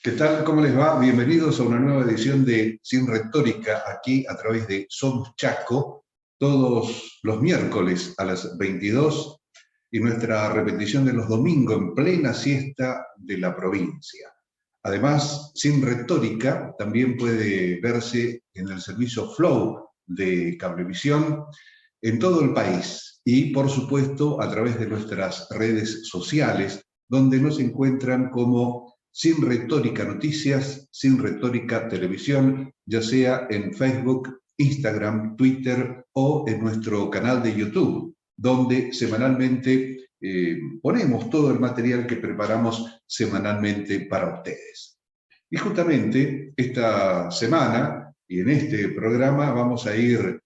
¿Qué tal? ¿Cómo les va? Bienvenidos a una nueva edición de Sin Retórica, aquí a través de Somos Chaco, todos los miércoles a las 22 y nuestra repetición de los domingos en plena siesta de la provincia. Además, Sin Retórica también puede verse en el servicio Flow de Cablevisión en todo el país y, por supuesto, a través de nuestras redes sociales, donde nos encuentran como Sin Retórica Noticias, Sin Retórica Televisión, ya sea en Facebook, Instagram, Twitter o en nuestro canal de YouTube, donde semanalmente ponemos todo el material que preparamos semanalmente para ustedes. Y justamente esta semana y en este programa vamos a ir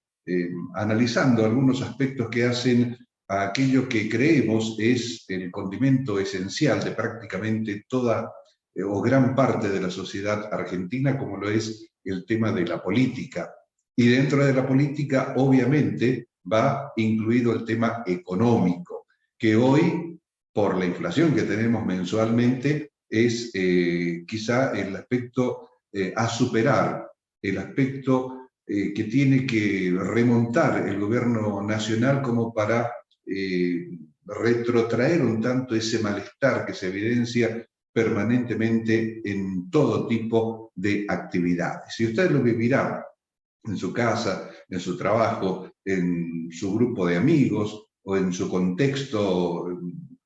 analizando algunos aspectos que hacen a aquello que creemos es el condimento esencial de prácticamente toda o gran parte de la sociedad argentina, como lo es el tema de la política. Y dentro de la política, obviamente, va incluido el tema económico, que hoy, por la inflación que tenemos mensualmente, es quizá el aspecto a superar, el aspecto que tiene que remontar el gobierno nacional como para retrotraer un tanto ese malestar que se evidencia permanentemente en todo tipo de actividades. Y usted lo vivirá en su casa, en su trabajo, en su grupo de amigos o en su contexto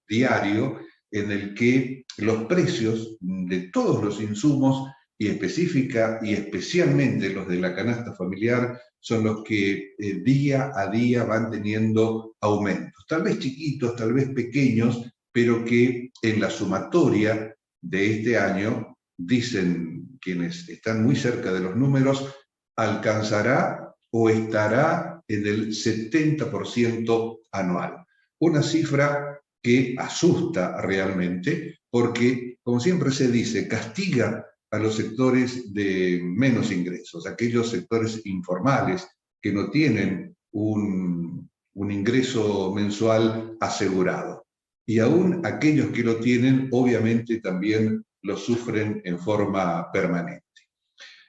diario, en el que los precios de todos los insumos y específica y especialmente los de la canasta familiar son los que día a día van teniendo aumentos, tal vez chiquitos, tal vez pequeños, pero que en la sumatoria de este año, dicen quienes están muy cerca de los números, alcanzará o estará en el 70% anual. Una cifra que asusta realmente porque, como siempre se dice, castiga a los sectores de menos ingresos, aquellos sectores informales que no tienen un ingreso mensual asegurado. Y aún aquellos que lo tienen, obviamente también lo sufren en forma permanente.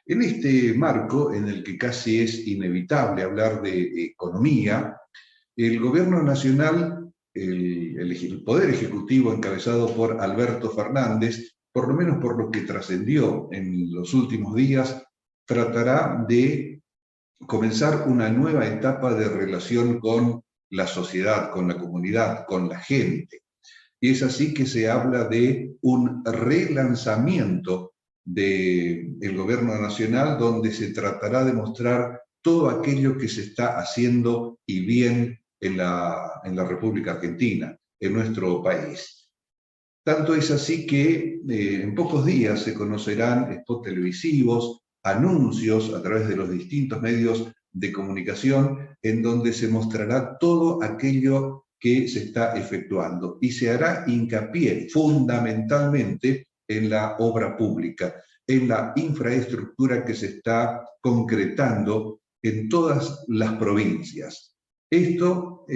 En este marco, en el que casi es inevitable hablar de economía, el gobierno nacional, el Poder Ejecutivo encabezado por Alberto Fernández, por lo menos por lo que trascendió en los últimos días, tratará de comenzar una nueva etapa de relación con la sociedad, con la comunidad, con la gente. Y es así que se habla de un relanzamiento del gobierno nacional donde se tratará de mostrar todo aquello que se está haciendo y bien en la República Argentina, en nuestro país. Tanto es así que en pocos días se conocerán spots televisivos, anuncios a través de los distintos medios de comunicación en donde se mostrará todo aquello que se está efectuando y se hará hincapié fundamentalmente en la obra pública, en la infraestructura que se está concretando en todas las provincias. Esto,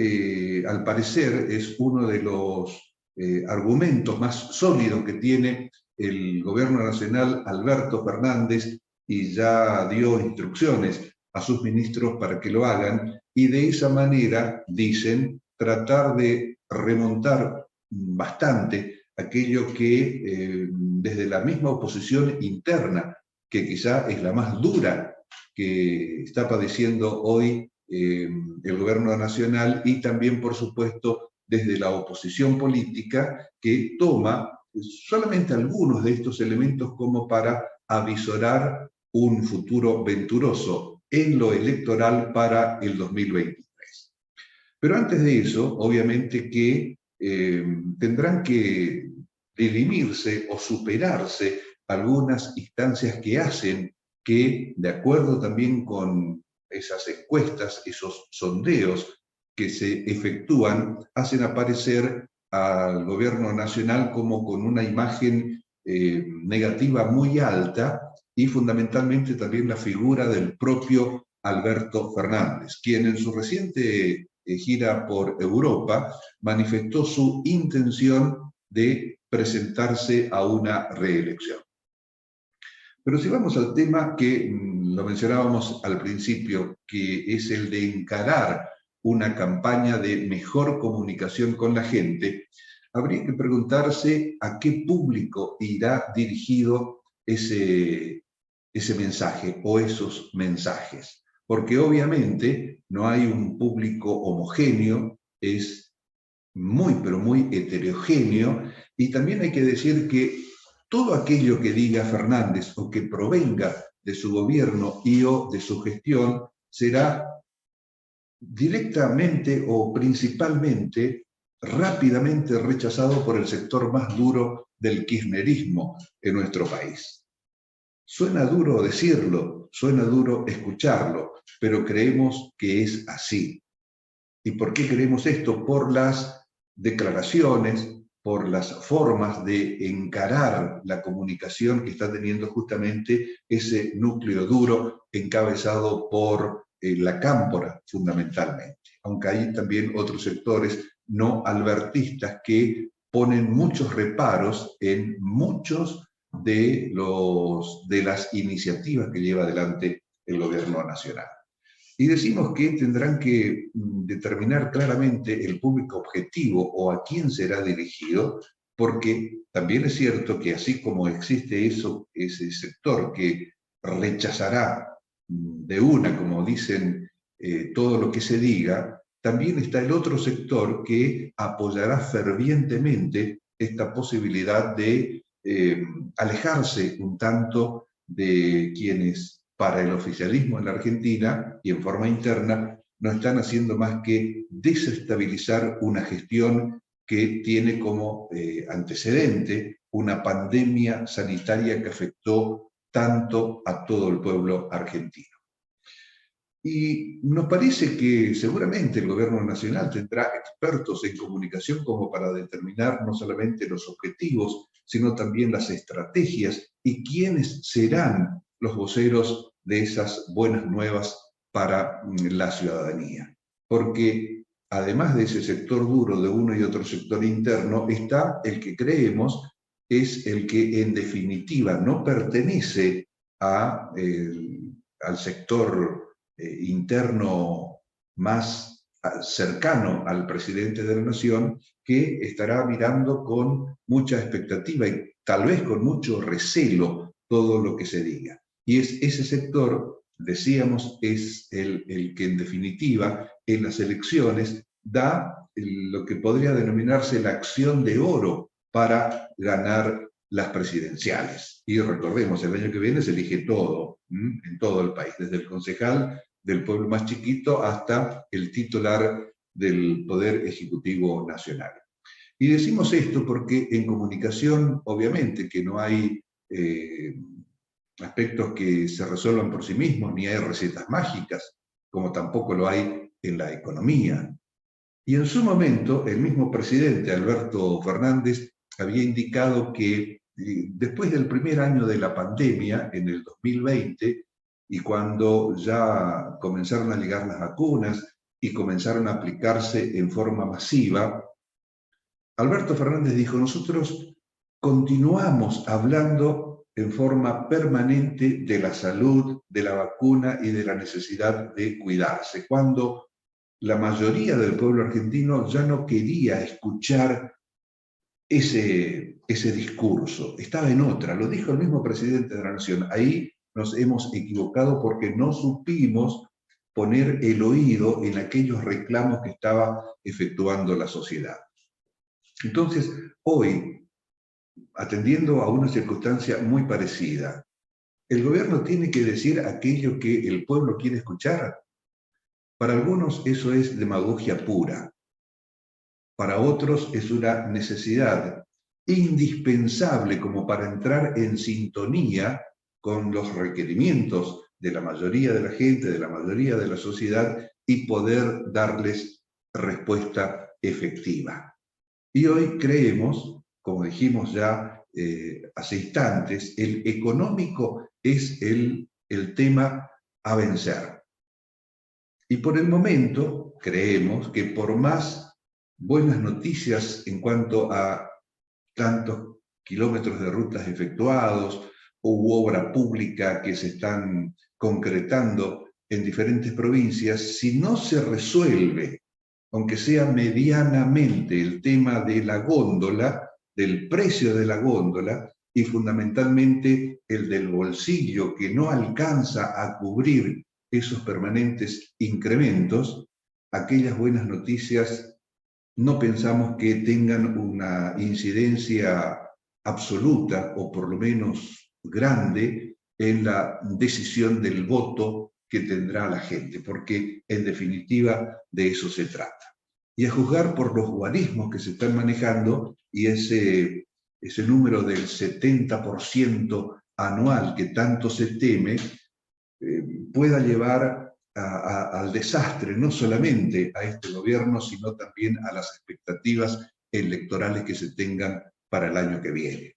al parecer, es uno de los argumentos más sólidos que tiene el gobierno nacional Alberto Fernández y ya dio instrucciones a sus ministros para que lo hagan y de esa manera, dicen, tratar de remontar bastante aquello que desde la misma oposición interna, que quizá es la más dura que está padeciendo hoy el gobierno nacional y también, por supuesto, desde la oposición política que toma solamente algunos de estos elementos como para avisorar un futuro venturoso en lo electoral para el 2023. Pero antes de eso, obviamente que tendrán que dirimirse o superarse algunas instancias que hacen que, de acuerdo también con esas encuestas, esos sondeos que se efectúan, hacen aparecer al gobierno nacional como con una imagen negativa muy alta y fundamentalmente también la figura del propio Alberto Fernández, quien en su reciente gira por Europa manifestó su intención de presentarse a una reelección. Pero si vamos al tema que lo mencionábamos al principio, que es el de encarar una campaña de mejor comunicación con la gente, habría que preguntarse a qué público irá dirigido ese mensaje o esos mensajes. Porque obviamente no hay un público homogéneo, es muy, pero muy heterogéneo, y también hay que decir que todo aquello que diga Fernández o que provenga de su gobierno y o de su gestión será directamente o principalmente rápidamente rechazado por el sector más duro del kirchnerismo en nuestro país. Suena duro decirlo, suena duro escucharlo, pero creemos que es así. ¿Y por qué creemos esto? Por las declaraciones, por las formas de encarar la comunicación que está teniendo justamente ese núcleo duro encabezado por la cámpora fundamentalmente, aunque hay también otros sectores no albertistas que ponen muchos reparos en muchos de las iniciativas que lleva adelante el gobierno nacional. Y decimos que tendrán que determinar claramente el público objetivo o a quién será dirigido, porque también es cierto que así como existe ese sector que rechazará de una, como dicen, todo lo que se diga, también está el otro sector que apoyará fervientemente esta posibilidad de alejarse un tanto de quienes para el oficialismo en la Argentina y en forma interna no están haciendo más que desestabilizar una gestión que tiene como antecedente una pandemia sanitaria que afectó tanto a todo el pueblo argentino. Y nos parece que seguramente el gobierno nacional tendrá expertos en comunicación como para determinar no solamente los objetivos, sino también las estrategias y quiénes serán los voceros de esas buenas nuevas para la ciudadanía. Porque además de ese sector duro de uno y otro sector interno, está el que creemos es el que en definitiva no pertenece al sector interno más cercano al presidente de la Nación, que estará mirando con mucha expectativa y tal vez con mucho recelo todo lo que se diga. Y es ese sector, decíamos, es el que en definitiva en las elecciones da lo que podría denominarse la acción de oro para ganar las presidenciales. Y recordemos, el año que viene se elige todo, en todo el país, desde el concejal del pueblo más chiquito hasta el titular del Poder Ejecutivo Nacional. Y decimos esto porque en comunicación, obviamente, que no hay aspectos que se resuelvan por sí mismos, ni hay recetas mágicas, como tampoco lo hay en la economía. Y en su momento, el mismo presidente, Alberto Fernández, había indicado que después del primer año de la pandemia, en el 2020, y cuando ya comenzaron a llegar las vacunas y comenzaron a aplicarse en forma masiva, Alberto Fernández dijo, nosotros continuamos hablando en forma permanente de la salud, de la vacuna y de la necesidad de cuidarse, cuando la mayoría del pueblo argentino ya no quería escuchar ese discurso, estaba en otra, lo dijo el mismo presidente de la Nación. Ahí nos hemos equivocado porque no supimos poner el oído en aquellos reclamos que estaba efectuando la sociedad. Entonces, hoy, atendiendo a una circunstancia muy parecida, ¿el gobierno tiene que decir aquello que el pueblo quiere escuchar? Para algunos eso es demagogia pura. Para otros es una necesidad indispensable como para entrar en sintonía con los requerimientos de la mayoría de la gente, de la mayoría de la sociedad y poder darles respuesta efectiva. Y hoy creemos, como dijimos ya hace instantes, el económico es el tema a vencer. Y por el momento creemos que por más buenas noticias en cuanto a tantos kilómetros de rutas efectuados, u obra pública que se están concretando en diferentes provincias, si no se resuelve, aunque sea medianamente, el tema de la góndola, del precio de la góndola, y fundamentalmente el del bolsillo, que no alcanza a cubrir esos permanentes incrementos, aquellas buenas noticias no pensamos que tengan una incidencia absoluta o por lo menos grande en la decisión del voto que tendrá la gente, porque en definitiva de eso se trata. Y a juzgar por los guarismos que se están manejando y ese número del 70% anual que tanto se teme, pueda llevar al desastre, no solamente a este gobierno, sino también a las expectativas electorales que se tengan para el año que viene.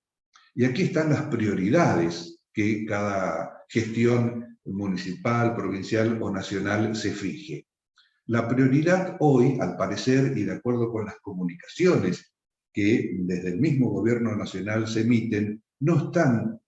Y aquí están las prioridades que cada gestión municipal, provincial o nacional se fije. La prioridad hoy, al parecer, y de acuerdo con las comunicaciones que desde el mismo gobierno nacional se emiten, no están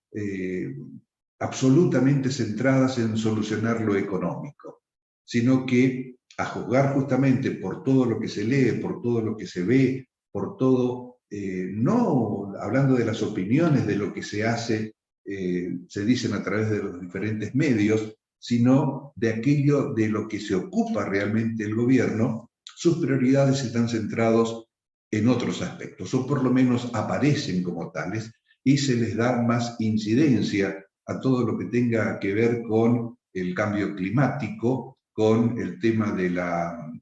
absolutamente centradas en solucionar lo económico, sino que, a juzgar justamente por todo lo que se lee, por todo lo que se ve, por todo, no hablando de las opiniones de lo que se hace, se dicen a través de los diferentes medios, sino de aquello de lo que se ocupa realmente el gobierno, sus prioridades están centrados en otros aspectos, o por lo menos aparecen como tales, y se les da más incidencia a todo lo que tenga que ver con el cambio climático, con el tema de la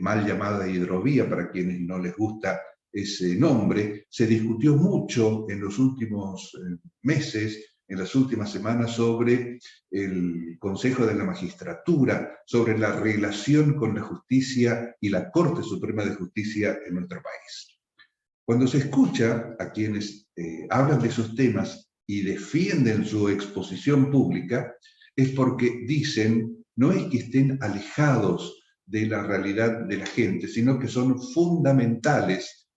mal llamada hidrovía, para quienes no les gusta ese nombre. Se discutió mucho en los últimos meses, en las últimas semanas, sobre el Consejo de la Magistratura, sobre la relación con la justicia y la Corte Suprema de Justicia en nuestro país. Cuando se escucha a quienes hablan de esos temas y defienden su exposición pública, es porque dicen, no es que estén alejados de la realidad de la gente, sino que son fundamentales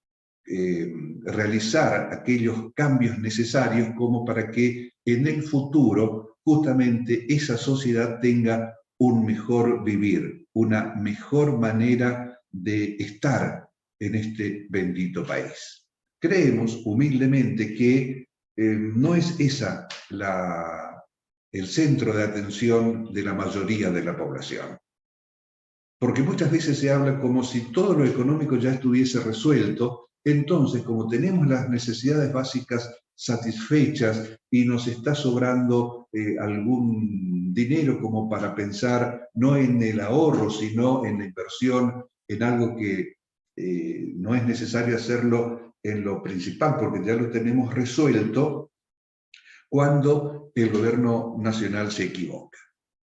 realizar aquellos cambios necesarios como para que en el futuro justamente esa sociedad tenga un mejor vivir, una mejor manera de estar en este bendito país. Creemos humildemente que no es esa el centro de atención de la mayoría de la población. Porque muchas veces se habla como si todo lo económico ya estuviese resuelto, entonces como tenemos las necesidades básicas satisfechas y nos está sobrando algún dinero como para pensar no en el ahorro, sino en la inversión, en algo que no es necesario hacerlo en lo principal, porque ya lo tenemos resuelto, cuando el gobierno nacional se equivoca.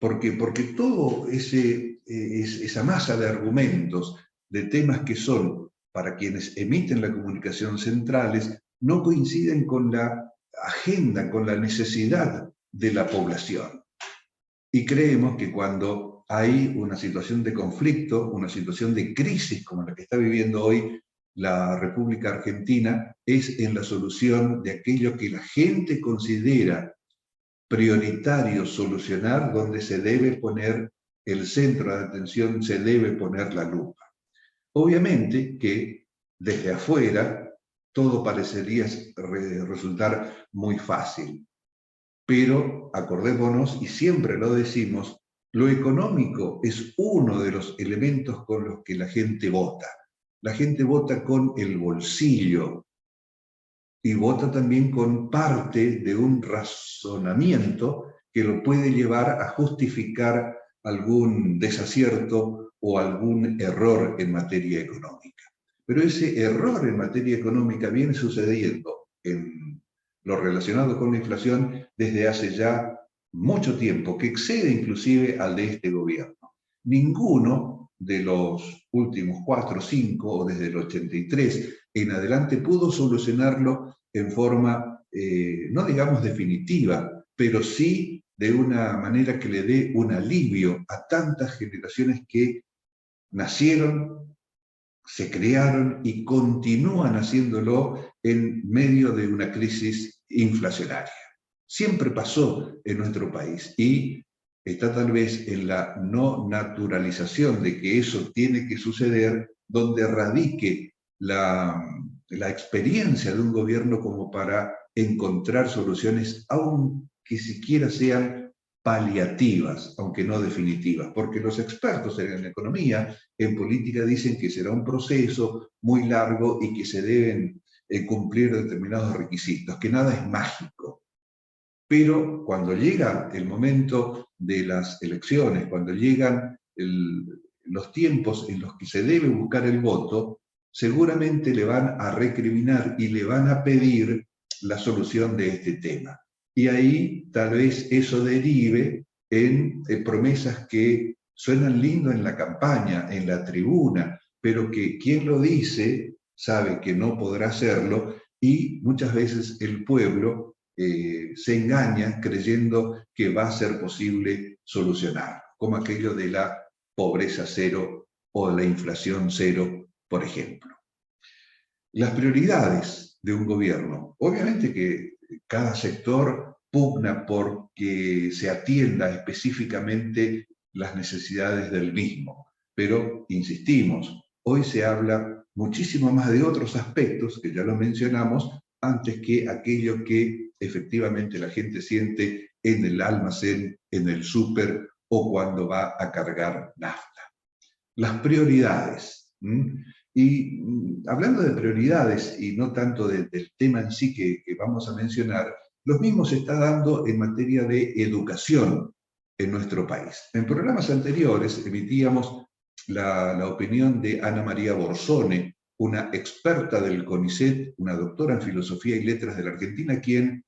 ¿Por qué? Porque todo esa masa de argumentos, de temas que son, para quienes emiten la comunicación centrales, no coinciden con la agenda, con la necesidad de la población. Y creemos que cuando hay una situación de conflicto, una situación de crisis como la que está viviendo hoy la República Argentina, es en la solución de aquello que la gente considera prioritario solucionar, donde se debe poner el centro de atención, se debe poner la lupa. Obviamente que desde afuera todo parecería resultar muy fácil, pero acordémonos, y siempre lo decimos, lo económico es uno de los elementos con los que la gente vota. La gente vota con el bolsillo, y vota también con parte de un razonamiento que lo puede llevar a justificar algún desacierto o algún error en materia económica. Pero ese error en materia económica viene sucediendo en lo relacionado con la inflación desde hace ya mucho tiempo, que excede inclusive al de este gobierno. Ninguno de los últimos 4 o 5, o desde el 83 en adelante, pudo solucionarlo en forma, no digamos definitiva, pero sí de una manera que le dé un alivio a tantas generaciones que nacieron, se crearon y continúan haciéndolo en medio de una crisis inflacionaria. Siempre pasó en nuestro país y está tal vez en la no naturalización de que eso tiene que suceder, donde radique la experiencia de un gobierno como para encontrar soluciones, aunque siquiera sean paliativas, aunque no definitivas, porque los expertos en economía, en política, dicen que será un proceso muy largo y que se deben cumplir determinados requisitos, que nada es mágico. Pero cuando llega el momento de las elecciones, cuando llegan los tiempos en los que se debe buscar el voto, seguramente le van a recriminar y le van a pedir la solución de este tema. Y ahí tal vez eso derive en promesas que suenan lindo en la campaña, en la tribuna, pero que quien lo dice sabe que no podrá hacerlo y muchas veces el pueblo se engaña creyendo que va a ser posible solucionar, como aquello de la pobreza cero o la inflación cero, por ejemplo. Las prioridades de un gobierno. Obviamente que cada sector pugna por que se atienda específicamente las necesidades del mismo, pero insistimos, hoy se habla muchísimo más de otros aspectos, que ya lo mencionamos, antes que aquello que efectivamente la gente siente en el almacén, en el súper o cuando va a cargar nafta. Las prioridades. Y hablando de prioridades y no tanto del tema en sí que vamos a mencionar, lo mismo se está dando en materia de educación en nuestro país. En programas anteriores emitíamos la opinión de Ana María Borzone, una experta del CONICET, una doctora en Filosofía y Letras de la Argentina, quien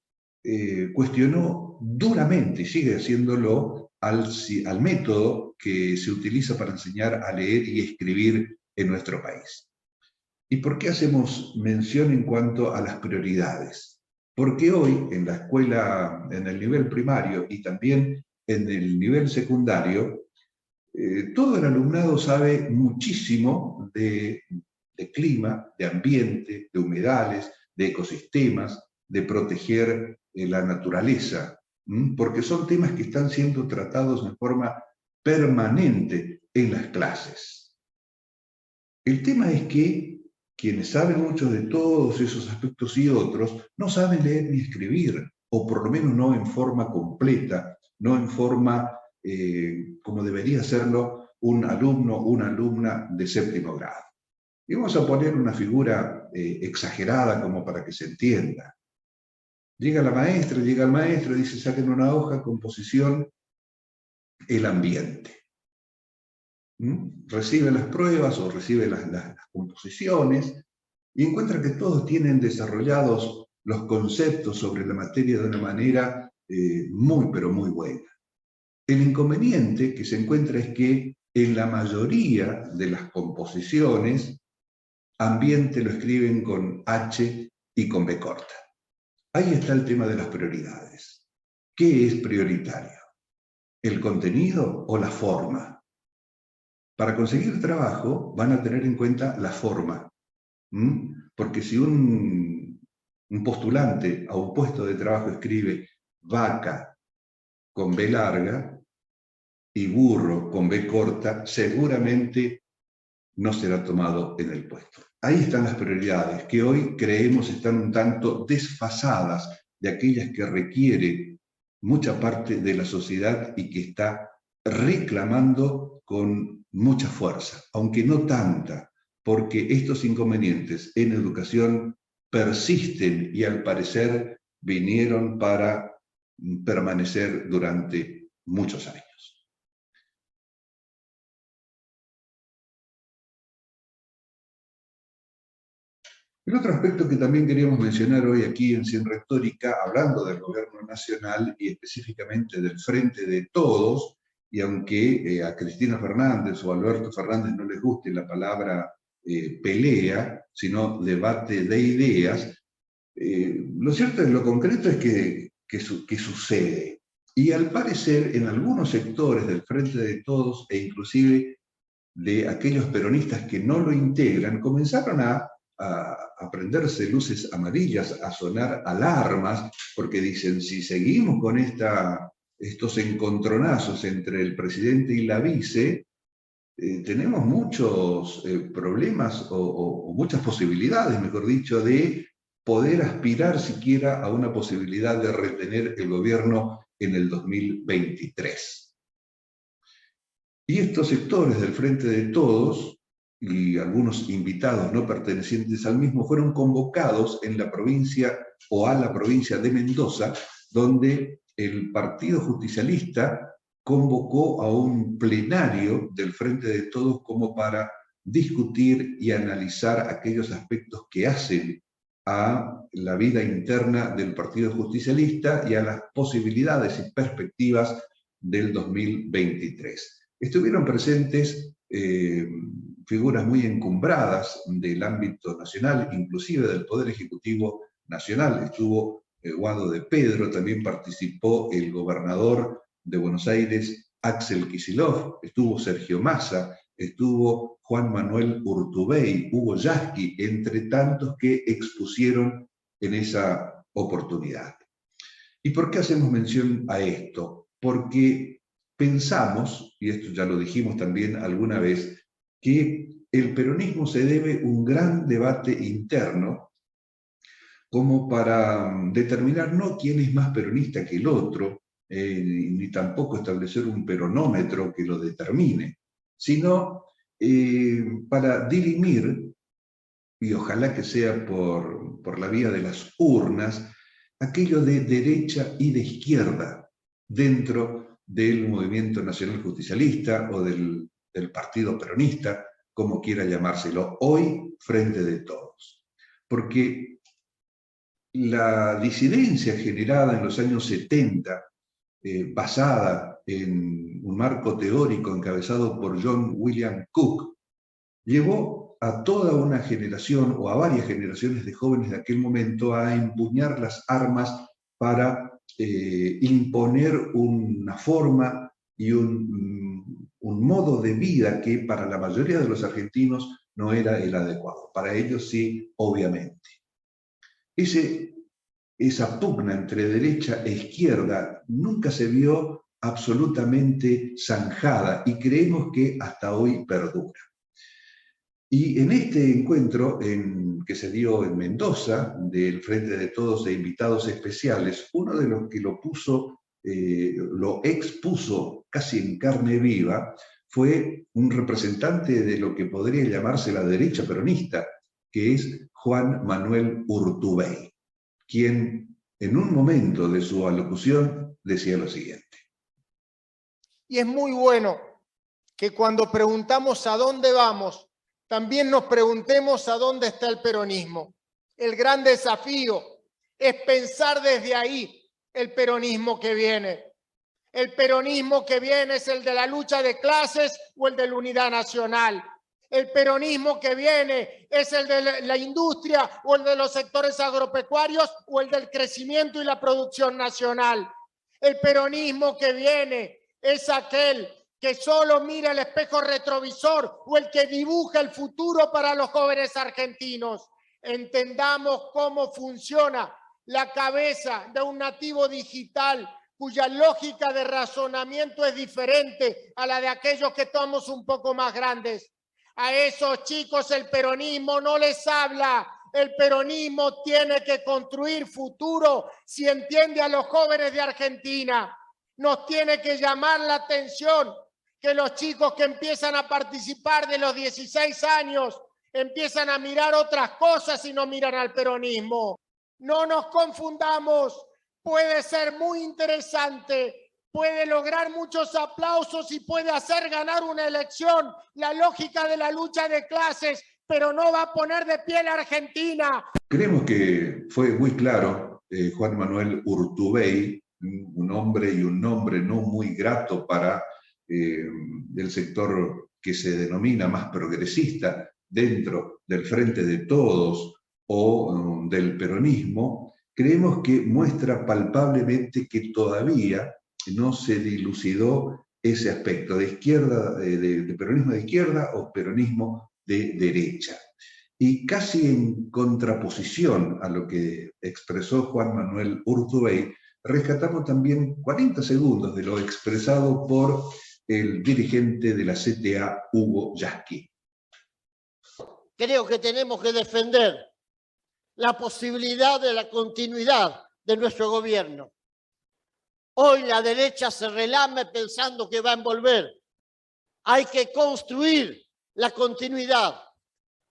cuestionó duramente, y sigue haciéndolo, al método que se utiliza para enseñar a leer y escribir en nuestro país. ¿Y por qué hacemos mención en cuanto a las prioridades? Porque hoy en la escuela, en el nivel primario y también en el nivel secundario, todo el alumnado sabe muchísimo de clima, de ambiente, de humedales, de ecosistemas, de proteger la naturaleza, porque son temas que están siendo tratados de forma permanente en las clases. El tema es que quienes saben mucho de todos esos aspectos y otros no saben leer ni escribir, o por lo menos no en forma completa, no en forma como debería serlo un alumno o una alumna de séptimo grado. Y vamos a poner una figura exagerada como para que se entienda. Llega la maestra, llega el maestro y dice, saquen una hoja, composición, el ambiente. Recibe las pruebas o recibe las composiciones y encuentra que todos tienen desarrollados los conceptos sobre la materia de una manera muy, pero muy buena. El inconveniente que se encuentra es que en la mayoría de las composiciones, ambiente lo escriben con H y con B corta. Ahí está el tema de las prioridades. ¿Qué es prioritario? ¿El contenido o la forma? Para conseguir trabajo van a tener en cuenta la forma. Porque si un postulante a un puesto de trabajo escribe vaca con B larga y burro con B corta, seguramente no será tomado en el puesto. Ahí están las prioridades, que hoy creemos están un tanto desfasadas de aquellas que requiere mucha parte de la sociedad y que está reclamando con mucha fuerza, aunque no tanta, porque estos inconvenientes en educación persisten y al parecer vinieron para permanecer durante muchos años. El otro aspecto que también queríamos mencionar hoy aquí en Sin Retórica, hablando del gobierno nacional y específicamente del Frente de Todos, y aunque a Cristina Fernández o Alberto Fernández no les guste la palabra pelea, sino debate de ideas, lo cierto es, lo concreto es que sucede. Y al parecer, en algunos sectores del Frente de Todos, e inclusive de aquellos peronistas que no lo integran, comenzaron a prenderse luces amarillas, a sonar alarmas, porque dicen, si seguimos con estos encontronazos entre el presidente y la vice, tenemos muchos problemas o muchas posibilidades, mejor dicho, de poder aspirar siquiera a una posibilidad de retener el gobierno en el 2023. Y estos sectores del Frente de Todos y algunos invitados no pertenecientes al mismo fueron convocados en la provincia o a la provincia de Mendoza, donde el Partido Justicialista convocó a un plenario del Frente de Todos como para discutir y analizar aquellos aspectos que hacen a la vida interna del Partido Justicialista y a las posibilidades y perspectivas del 2023. Estuvieron presentes figuras muy encumbradas del ámbito nacional, inclusive del Poder Ejecutivo Nacional. Estuvo Guado de Pedro, también participó el gobernador de Buenos Aires, Axel Kicillof, estuvo Sergio Massa, estuvo Juan Manuel Urtubey, Hugo Yasky, entre tantos que expusieron en esa oportunidad. ¿Y por qué hacemos mención a esto? Porque pensamos, y esto ya lo dijimos también alguna vez, que el peronismo se debe un gran debate interno como para determinar no quién es más peronista que el otro, ni tampoco establecer un peronómetro que lo determine, sino para dirimir, y ojalá que sea por la vía de las urnas, aquello de derecha y de izquierda dentro del movimiento nacional justicialista o del partido peronista, como quiera llamárselo, hoy Frente de Todos. Porque la disidencia generada en los años 70, basada en un marco teórico encabezado por John William Cook, llevó a toda una generación o a varias generaciones de jóvenes de aquel momento a empuñar las armas para imponer una forma y un modo de vida que para la mayoría de los argentinos no era el adecuado. Para ellos sí, obviamente. Esa pugna entre derecha e izquierda nunca se vio absolutamente zanjada y creemos que hasta hoy perdura. Y en este encuentro que se dio en Mendoza, del Frente de Todos e invitados especiales, uno de los que lo expuso casi en carne viva, fue un representante de lo que podría llamarse la derecha peronista, que es Juan Manuel Urtubey, quien en un momento de su alocución decía lo siguiente. Y es muy bueno que cuando preguntamos a dónde vamos, también nos preguntemos a dónde está el peronismo. El gran desafío es pensar desde ahí el peronismo que viene. El peronismo que viene es el de la lucha de clases o el de la unidad nacional. El peronismo que viene es el de la industria o el de los sectores agropecuarios o el del crecimiento y la producción nacional. El peronismo que viene es aquel que solo mira el espejo retrovisor o el que dibuja el futuro para los jóvenes argentinos. Entendamos cómo funciona la cabeza de un nativo digital cuya lógica de razonamiento es diferente a la de aquellos que somos un poco más grandes. A esos chicos el peronismo no les habla. El peronismo tiene que construir futuro si entiende a los jóvenes de Argentina. Nos tiene que llamar la atención que los chicos que empiezan a participar de los 16 años empiezan a mirar otras cosas y no miran al peronismo. No nos confundamos, puede ser muy interesante, puede lograr muchos aplausos y puede hacer ganar una elección, la lógica de la lucha de clases, pero no va a poner de pie la Argentina. Creemos que fue muy claro Juan Manuel Urtubey, un hombre y un nombre no muy grato para el sector que se denomina más progresista dentro del Frente de Todos o del peronismo. Creemos que muestra palpablemente que todavía no se dilucidó ese aspecto de izquierda, de peronismo de izquierda o peronismo de derecha. y casi en contraposición a lo que expresó Juan Manuel Urtubey, rescatamos también 40 segundos de lo expresado por el dirigente de la CTA, Hugo Yasky. Creo que tenemos que defender la posibilidad de la continuidad de nuestro gobierno. Hoy la derecha se relame pensando que va a envolver. Hay que construir la continuidad.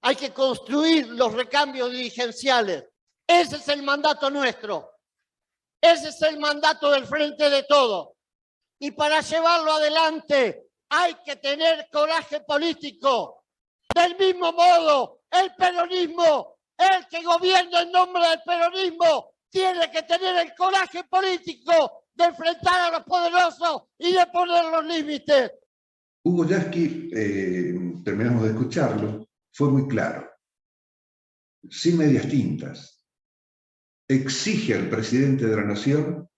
Hay que construir los recambios dirigenciales. Ese es el mandato nuestro. Ese es el mandato del Frente de Todos. Y para llevarlo adelante hay que tener coraje político. Del mismo modo, el peronismo, el que gobierna en nombre del peronismo, tiene que tener el coraje político de enfrentar a los poderosos y de poner los límites. Hugo Yasky, terminamos de escucharlo, fue muy claro, sin medias tintas. Exige al presidente de la Nación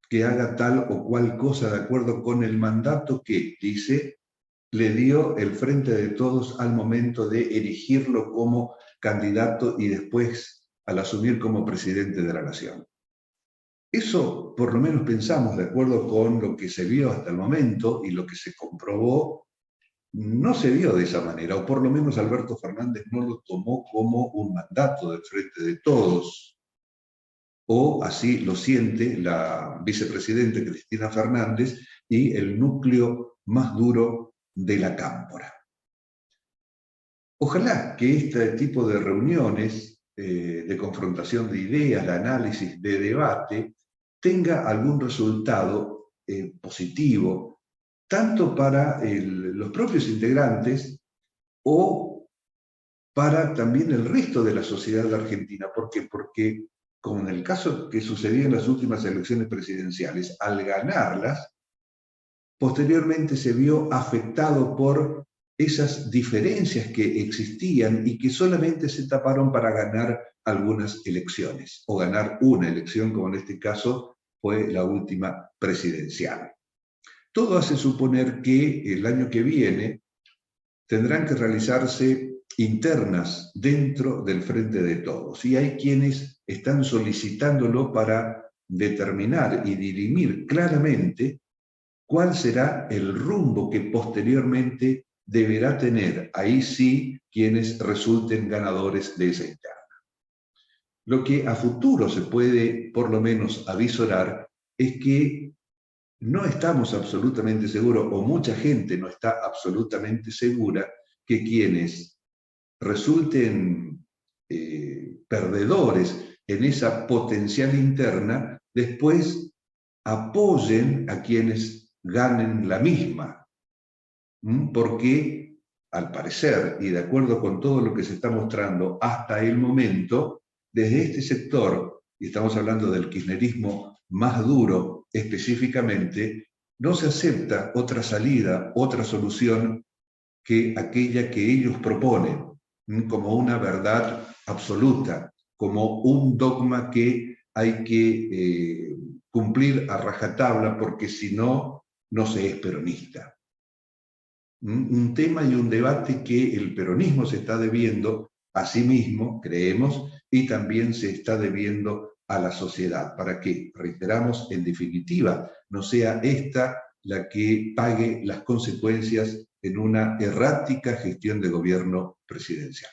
que haga tal o cual cosa de acuerdo con el mandato que, dice, le dio el Frente de Todos al momento de erigirlo como candidato y después al asumir como presidente de la Nación. Eso, por lo menos pensamos, de acuerdo con lo que se vio hasta el momento y lo que se comprobó, no se vio de esa manera, o por lo menos Alberto Fernández no lo tomó como un mandato del Frente de Todos, o así lo siente la vicepresidenta Cristina Fernández y el núcleo más duro de la Cámpora. Ojalá que este tipo de reuniones de confrontación de ideas, de análisis, de debate, tenga algún resultado positivo, tanto para los propios integrantes o para también el resto de la sociedad argentina. ¿Por qué? Porque, como en el caso que sucedió en las últimas elecciones presidenciales, al ganarlas, posteriormente se vio afectado por esas diferencias que existían y que solamente se taparon para ganar algunas elecciones, o ganar una elección, como en este caso fue la última presidencial. Todo hace suponer que el año que viene tendrán que realizarse internas dentro del Frente de Todos, y hay quienes están solicitándolo para determinar y dirimir claramente cuál será el rumbo que posteriormente deberá tener, ahí sí, quienes resulten ganadores de esa interna. Lo que a futuro se puede, por lo menos, avisorar es que no estamos absolutamente seguros, o mucha gente no está absolutamente segura, que quienes resulten perdedores en esa potencial interna, después apoyen a quienes ganen la misma. Porque, al parecer, y de acuerdo con todo lo que se está mostrando hasta el momento, desde este sector, y estamos hablando del kirchnerismo más duro específicamente, no se acepta otra salida, otra solución que aquella que ellos proponen, como una verdad absoluta, como un dogma que hay que cumplir a rajatabla, porque si no, no se es peronista. Un tema y un debate que el peronismo se está debiendo a sí mismo, creemos, y también se está debiendo a la sociedad, para que, reiteramos, en definitiva, no sea esta la que pague las consecuencias en una errática gestión de gobierno presidencial.